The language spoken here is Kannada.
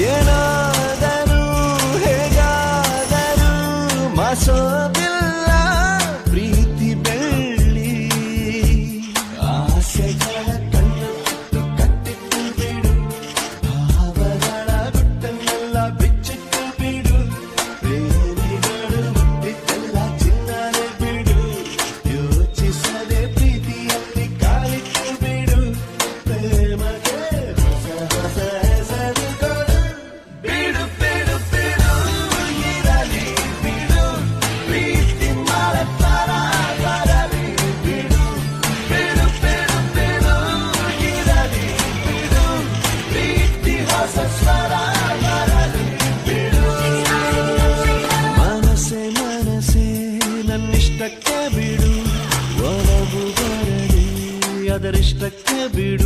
ಏನಾದರೂ ಹೇಗಾದರೂ ಮಾಸೋದಿಲ್ಲ ಪ್ರೀತಿ ಬೆಳ್ಳಿ ಆಸೆಗಳ ಕಣ್ಣು ಕಟ್ಟಿಟ್ಟು ಬಿಡು ಭಾವಗಳ ಗುಟ್ಟನ್ನೆಲ್ಲ ಬಿಚ್ಚಿಟ್ಟು ಬಿಡು ಪ್ರೇಮಿಗಳು ಮುಟ್ಟಿದ್ದೆಲ್ಲ ಚಿನ್ನನೆ ಬಿಡು ಯೋಚಿಸದೆ ಪ್ರೀತಿಯಲ್ಲಿ ಕಾಲಿಟ್ಟು ಬಿಡು ಪ್ರೇಮಗೆ ಹೊಸ ಹೊಸ ಹೆಸರು ಕೊಡು ಬಿಡು ಬಿಡು ಬಿಡು ಇರಲಿ ಬಿಡು ಪ್ರೀತಿ ಮಾಡತಾರ ಬರಲಿ ಬಿಡು ಬಿಡು ಬಿಡು ಬಿಡು ಇರಲಿ ಬಿಡು ಪ್ರೀತಿ ಹೊಸ ಸ್ವರ ಬರಲಿ ಬಿಡು ಮನಸ್ಸೆ ಮನಸ್ಸೆ ನನ್ನಿಷ್ಟಕ್ಕೆ ಬಿಡು ಒಲವು ಬರಲಿ ಅದರಿಷ್ಟಕ್ಕೆ ಬಿಡು